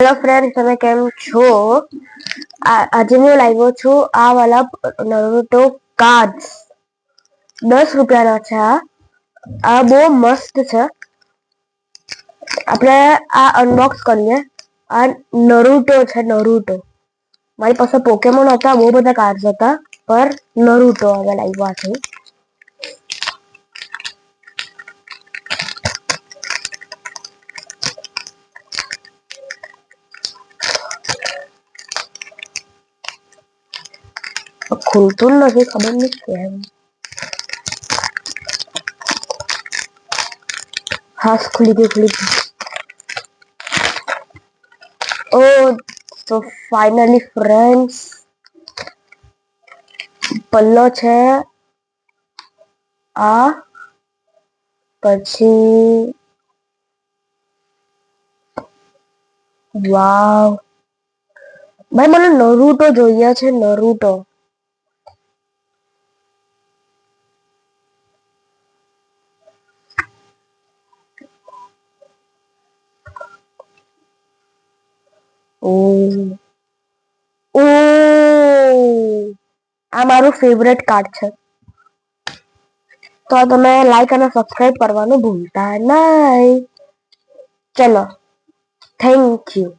Hello friend, તમે કેમ છો? આજે હું લાવ્યો છું આ વાલા નરુટો કાર્ડ્સ. 10 રૂપિયાના છે. આ બહુ મસ્ત છે. આપણે આ અનબોક્સ કરીએ. આ નરુટો છે. નરુટો મારી પાસે પોકેમોન હતા, બહુ બધા કાર્ડ્સ હતા, પર નરુટો હવે લાવ્યા છે. ખુલતું નથી, ખબર નહીં કેમ. હા, ખુલી ગયું. ઓ તો ફાઇનલી ફ્રેન્ડ્સ, પલ્લો છે આ. પછી વાવ ભાઈ, મને નરુટો જોઈએ છે. નરુટો ઓ ઓ આ મારું ફેવરેટ કાર્ડ છે. તો તમે લાઈક અને સબસ્ક્રાઇબ કરવાનું ભૂલતા નહીં. ચલો, થેન્ક યુ.